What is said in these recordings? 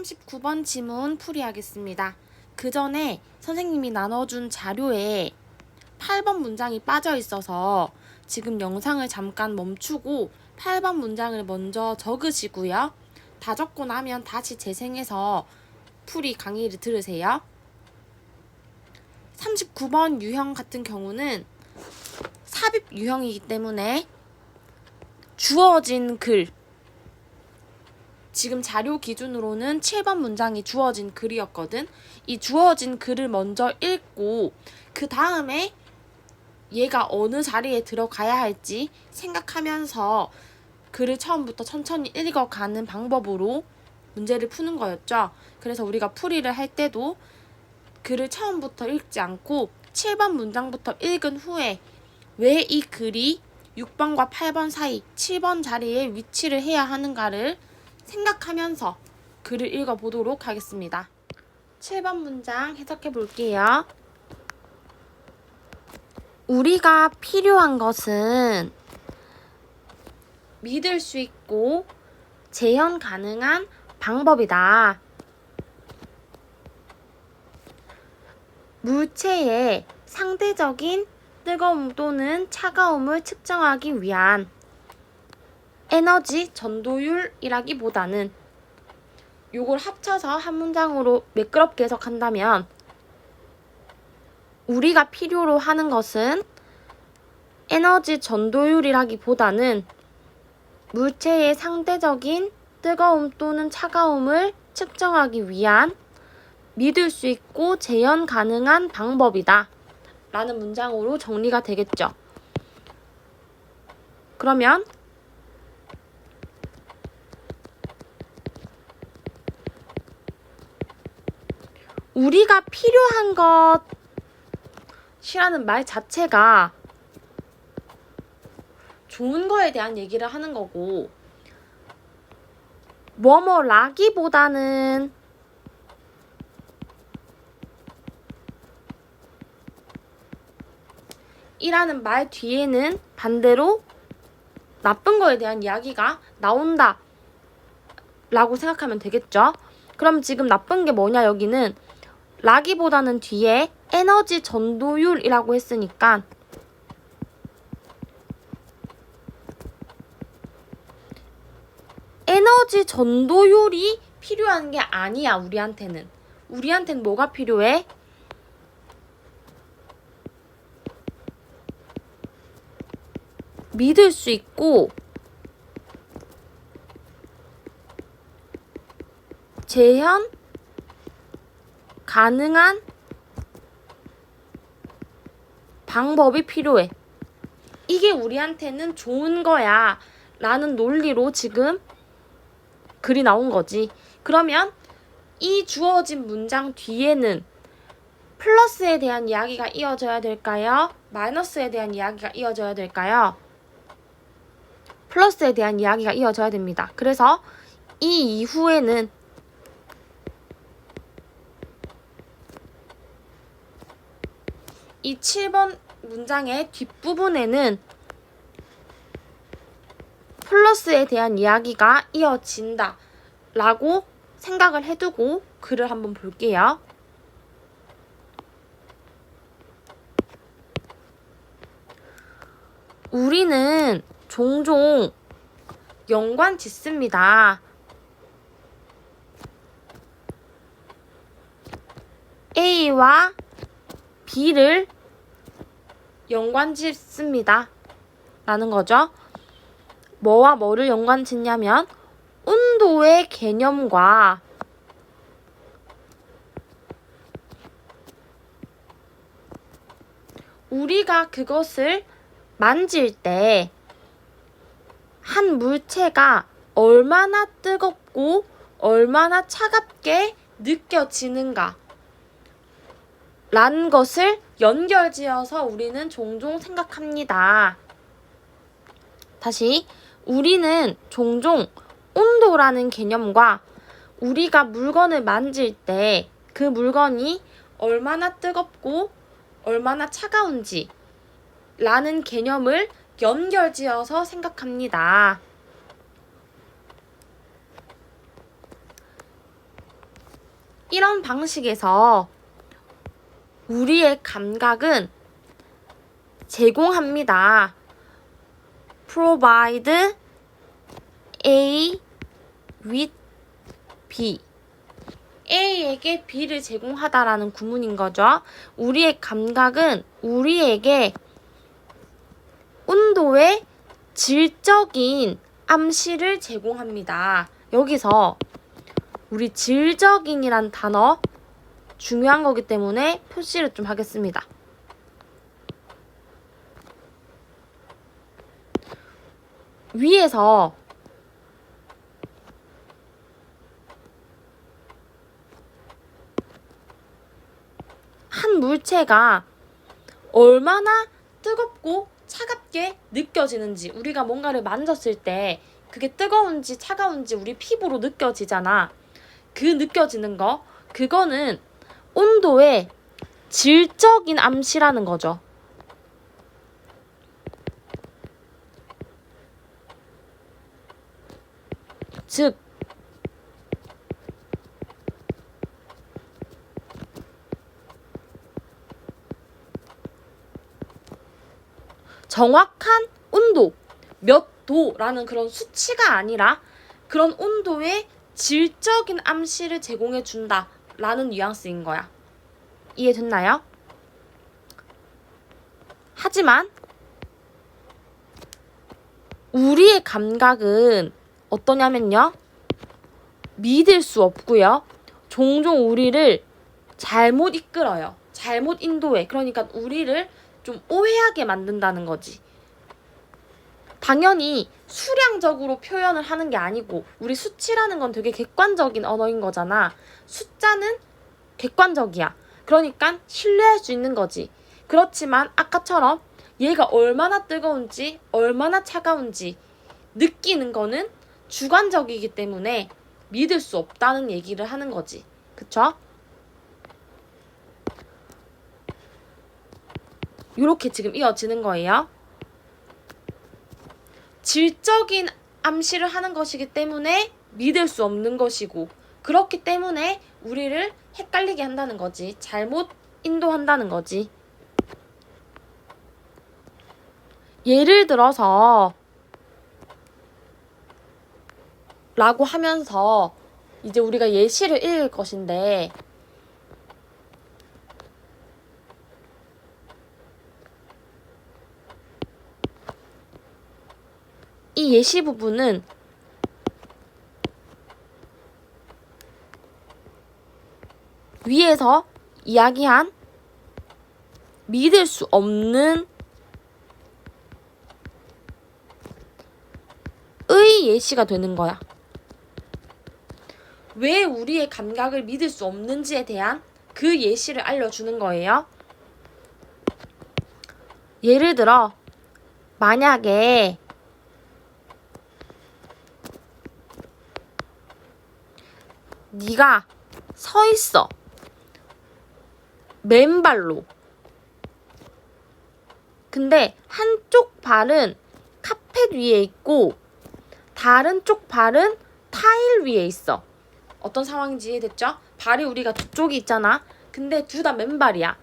39번 지문 풀이하겠습니다. 그 전에 선생님이 나눠준 자료에 8번 문장이 빠져 있어서 지금 영상을 잠깐 멈추고 8번 문장을 먼저 적으시고요. 다 적고 나면 다시 재생해서 풀이 강의를 들으세요. 39번 유형 같은 경우는 삽입 유형이기 때문에 주어진 글, 지금 자료 기준으로는 7번 문장이 주어진 글이었거든. 이 주어진 글을 먼저 읽고 그 다음에 얘가 어느 자리에 들어가야 할지 생각하면서 글을 처음부터 천천히 읽어가는 방법으로 문제를 푸는 거였죠. 그래서 우리가 풀이를 할 때도 글을 처음부터 읽지 않고 7번 문장부터 읽은 후에 왜 이 글이 6번과 8번 사이 7번 자리에 위치를 해야 하는가를 생각하면서 글을 읽어보도록 하겠습니다. 7번 문장 해석해 볼게요. 우리가 필요한 것은 믿을 수 있고 재현 가능한 방법이다. 물체의 상대적인 뜨거움 또는 차가움을 측정하기 위한 에너지 전도율이라기보다는 요걸 합쳐서 한 문장으로 매끄럽게 해석한다면 우리가 필요로 하는 것은 에너지 전도율이라기보다는 물체의 상대적인 뜨거움 또는 차가움을 측정하기 위한 믿을 수 있고 재현 가능한 방법이다 라는 문장으로 정리가 되겠죠. 그러면 우리가 필요한 것이라는 말 자체가 좋은 거에 대한 얘기를 하는 거고, 뭐뭐라기보다는 이라는 말 뒤에는 반대로 나쁜 거에 대한 이야기가 나온다 라고 생각하면 되겠죠. 그럼 지금 나쁜 게 뭐냐, 여기는 라기보다는 뒤에 에너지 전도율이라고 했으니까 에너지 전도율이 필요한 게 아니야. 우리한테는 뭐가 필요해? 믿을 수 있고 재현 가능한 방법이 필요해. 이게 우리한테는 좋은 거야 라는 논리로 지금 글이 나온 거지. 그러면 이 주어진 문장 뒤에는 플러스에 대한 이야기가 이어져야 될까요? 마이너스에 대한 이야기가 이어져야 될까요? 플러스에 대한 이야기가 이어져야 됩니다. 그래서 이 이후에는 이 7번 문장의 뒷부분에는 플러스에 대한 이야기가 이어진다 라고 생각을 해두고 글을 한번 볼게요. 우리는 종종 연관 짓습니다. A와 B를 연관 짓습니다 라는 거죠. 뭐와 뭐를 연관 짓냐면 온도의 개념과 우리가 그것을 만질 때 한 물체가 얼마나 뜨겁고 얼마나 차갑게 느껴지는가 라는 것을 연결지어서 우리는 종종 생각합니다. 다시, 우리는 종종 온도라는 개념과 우리가 물건을 만질 때 그 물건이 얼마나 뜨겁고 얼마나 차가운지 라는 개념을 연결지어서 생각합니다. 이런 방식에서 우리의 감각은 제공합니다. provide A with B. A에게 B를 제공하다라는 구문인 거죠. 우리의 감각은 우리에게 온도의 질적인 암시를 제공합니다. 여기서 우리 질적인이란 단어 중요한 거기 때문에 표시를 좀 하겠습니다. 위에서 한 물체가 얼마나 뜨겁고 차갑게 느껴지는지, 우리가 뭔가를 만졌을 때 그게 뜨거운지 차가운지 우리 피부로 느껴지잖아. 그 느껴지는 거, 그거는 온도의 질적인 암시라는 거죠. 즉 정확한 온도, 몇 도라는 그런 수치가 아니라 그런 온도의 질적인 암시를 제공해 준다라는 뉘앙스인 거야. 이해됐나요? 하지만 우리의 감각은 어떠냐면요. 믿을 수 없고요. 종종 우리를 잘못 이끌어요. 잘못 인도해. 그러니까 우리를 좀 오해하게 만든다는 거지. 당연히 수량적으로 표현을 하는 게 아니고, 우리 수치라는 건 되게 객관적인 언어인 거잖아. 숫자는 객관적이야. 그러니까 신뢰할 수 있는 거지. 그렇지만 아까처럼 얘가 얼마나 뜨거운지 얼마나 차가운지 느끼는 거는 주관적이기 때문에 믿을 수 없다는 얘기를 하는 거지. 그쵸? 이렇게 지금 이어지는 거예요. 질적인 암시를 하는 것이기 때문에 믿을 수 없는 것이고, 그렇기 때문에 우리를 헷갈리게 한다는 거지. 잘못 인도한다는 거지. 예를 들어서 라고 하면서 이제 우리가 예시를 읽을 것인데, 이 예시 부분은 위에서 이야기한 믿을 수 없는 의 예시가 되는 거야. 왜 우리의 감각을 믿을 수 없는지에 대한 그 예시를 알려주는 거예요. 예를 들어 만약에 네가 서 있어. 맨발로. 근데 한쪽 발은 카펫 위에 있고 다른 쪽 발은 타일 위에 있어. 어떤 상황인지 이해됐죠? 발이 우리가 두 쪽이 있잖아. 근데 둘 다 맨발이야.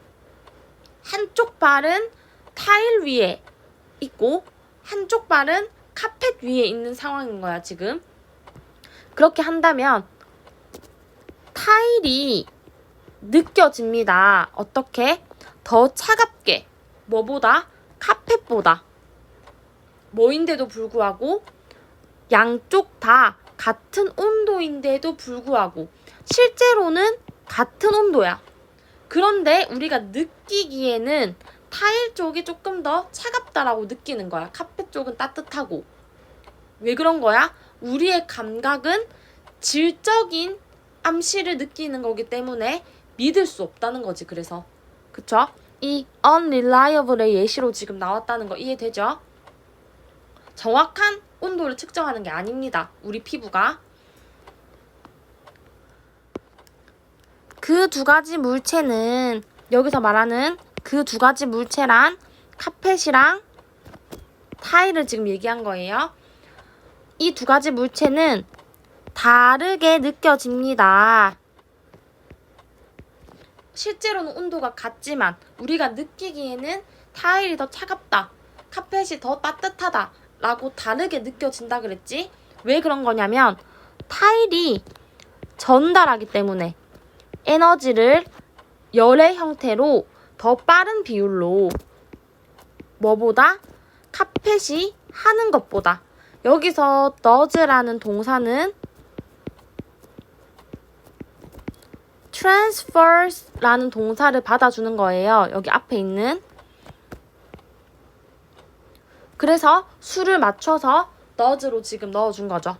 한쪽 발은 타일 위에 있고 한쪽 발은 카펫 위에 있는 상황인 거야, 지금. 그렇게 한다면 타일이 느껴집니다. 어떻게? 더 차갑게. 뭐보다? 카펫보다. 뭐인데도 불구하고 양쪽 다 같은 온도인데도 불구하고 실제로는 같은 온도야. 그런데 우리가 느끼기에는 타일 쪽이 조금 더 차갑다라고 느끼는 거야. 카펫 쪽은 따뜻하고. 왜 그런 거야? 우리의 감각은 질적인 암시를 느끼는 거기 때문에 믿을 수 없다는 거지. 그래서 그쵸? 이 unreliable의 예시로 지금 나왔다는 거 이해되죠? 정확한 온도를 측정하는 게 아닙니다. 우리 피부가. 그 두 가지 물체는, 여기서 말하는 그 두 가지 물체란 카펫이랑 타일을 지금 얘기한 거예요. 이 두 가지 물체는 다르게 느껴집니다. 실제로는 온도가 같지만 우리가 느끼기에는 타일이 더 차갑다, 카펫이 더 따뜻하다 라고 다르게 느껴진다 그랬지? 왜 그런 거냐면 타일이 전달하기 때문에 에너지를 열의 형태로 더 빠른 비율로 뭐보다 카펫이 하는 것보다. 여기서 does라는 동사는 transfers라는 동사를 받아주는 거예요. 여기 앞에 있는. 그래서 수를 맞춰서 does로 지금 넣어준 거죠.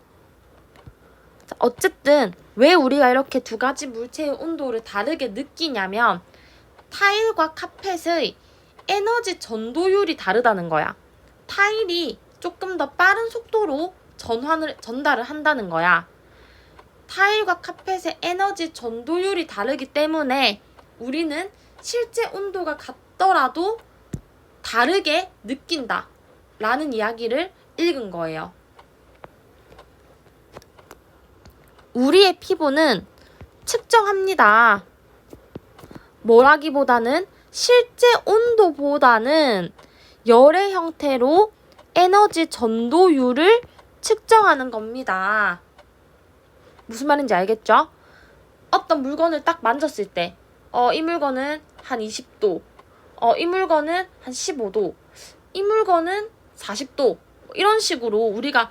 자, 어쨌든 왜 우리가 이렇게 두 가지 물체의 온도를 다르게 느끼냐면 타일과 카펫의 에너지 전도율이 다르다는 거야. 타일이 조금 더 빠른 속도로 전달을 한다는 거야. 타일과 카펫의 에너지 전도율이 다르기 때문에 우리는 실제 온도가 같더라도 다르게 느낀다 라는 이야기를 읽은 거예요. 우리의 피부는 측정합니다. 뭐라기보다는 실제 온도보다는 열의 형태로 에너지 전도율을 측정하는 겁니다. 무슨 말인지 알겠죠? 어떤 물건을 딱 만졌을 때 이 물건은 한 20도, 이 물건은 한 15도, 이 물건은 40도 이런 식으로 우리가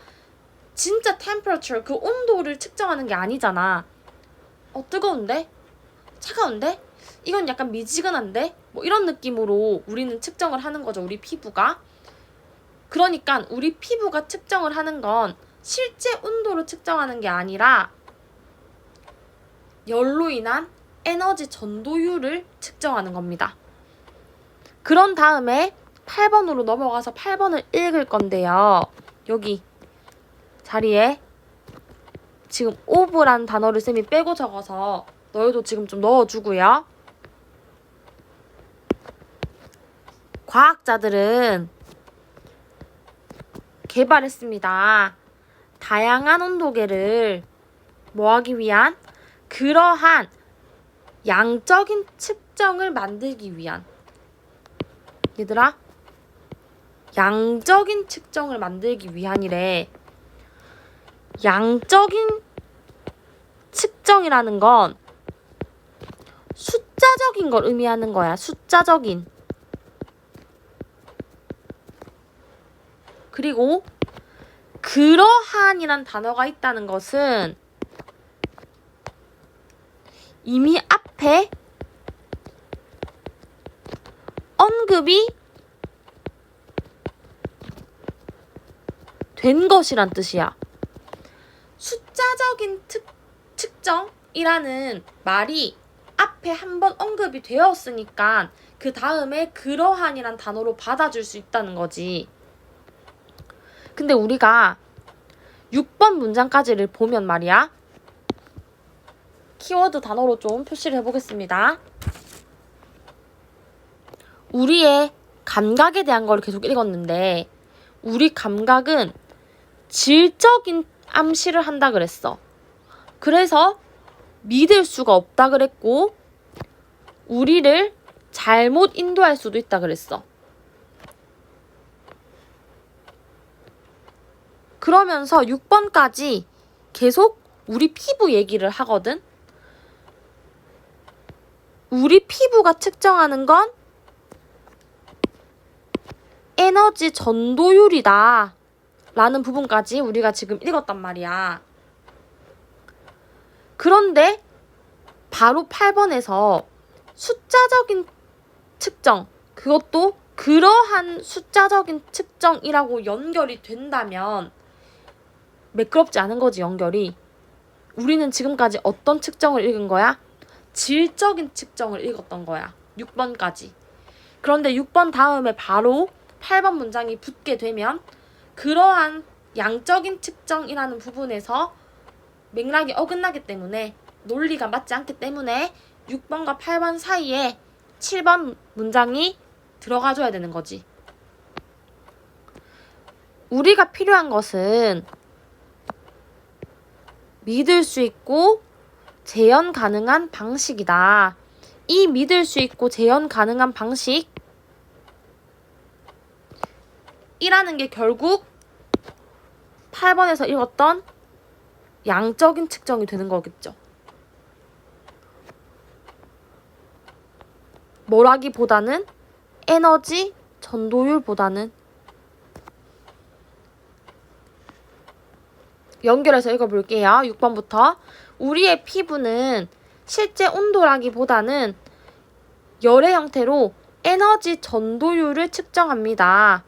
진짜 temperature, 그 온도를 측정하는 게 아니잖아. 뜨거운데? 차가운데? 이건 약간 미지근한데? 뭐 이런 느낌으로 우리는 측정을 하는 거죠, 우리 피부가. 그러니까 우리 피부가 측정을 하는 건 실제 온도를 측정하는 게 아니라 열로 인한 에너지 전도율을 측정하는 겁니다. 그런 다음에 8번으로 넘어가서 8번을 읽을 건데요. 여기 자리에 지금 of라는 단어를 쌤이 빼고 적어서 너희도 지금 좀 넣어주고요. 과학자들은 개발했습니다. 다양한 온도계를 뭐하기 위한? 그러한 양적인 측정을 만들기 위한. 얘들아, 양적인 측정을 만들기 위한이래. 양적인 측정이라는 건 숫자적인 걸 의미하는 거야. 숫자적인. 그리고 그러한이란 단어가 있다는 것은 이미 앞에 언급이 된 것이란 뜻이야. 숫자적인 측정이라는 말이 앞에 한번 언급이 되었으니까 그 다음에 그러한이란 단어로 받아줄 수 있다는 거지. 근데 우리가 6번 문장까지를 보면 말이야. 키워드 단어로 좀 표시를 해보겠습니다. 우리의 감각에 대한 걸 계속 읽었는데 우리 감각은 질적인 암시를 한다 그랬어. 그래서 믿을 수가 없다 그랬고 우리를 잘못 인도할 수도 있다 그랬어. 그러면서 6번까지 계속 우리 피부 얘기를 하거든. 우리 피부가 측정하는 건 에너지 전도율이다 라는 부분까지 우리가 지금 읽었단 말이야. 그런데 바로 8번에서 숫자적인 측정, 그것도 그러한 숫자적인 측정이라고 연결이 된다면 매끄럽지 않은 거지, 연결이. 우리는 지금까지 어떤 측정을 읽은 거야? 질적인 측정을 읽었던 거야. 6번까지. 그런데 6번 다음에 바로 8번 문장이 붙게 되면 그러한 양적인 측정이라는 부분에서 맥락이 어긋나기 때문에, 논리가 맞지 않기 때문에 6번과 8번 사이에 7번 문장이 들어가줘야 되는 거지. 우리가 필요한 것은 믿을 수 있고 재현 가능한 방식이다. 이 믿을 수 있고 재현 가능한 방식 이라는 게 결국 8번에서 읽었던 양적인 측정이 되는 거겠죠. 뭐라기보다는 에너지 전도율보다는 연결해서 읽어볼게요. 6번부터 우리의 피부는 실제 온도라기보다는 열의 형태로 에너지 전도율을 측정합니다.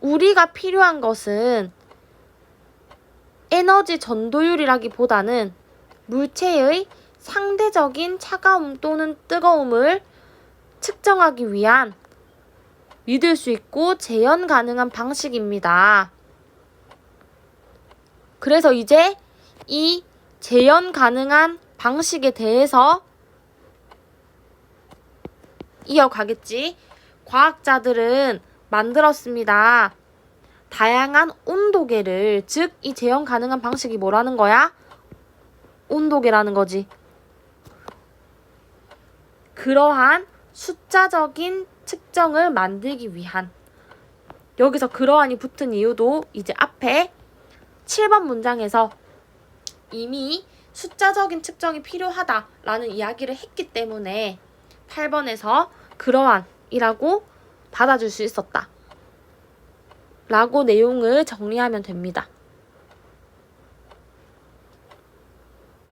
우리가 필요한 것은 에너지 전도율이라기보다는 물체의 상대적인 차가움 또는 뜨거움을 측정하기 위한 믿을 수 있고 재현 가능한 방식입니다. 그래서 이제 이 재현 가능한 방식에 대해서 이어가겠지. 과학자들은 만들었습니다. 다양한 온도계를, 즉 이 재현 가능한 방식이 뭐라는 거야? 온도계라는 거지. 그러한 숫자적인 측정을 만들기 위한, 여기서 그러한이 붙은 이유도 이제 앞에 7번 문장에서 이미 숫자적인 측정이 필요하다라는 이야기를 했기 때문에 8번에서 그러한이라고 받아줄 수 있었다 라고 내용을 정리하면 됩니다.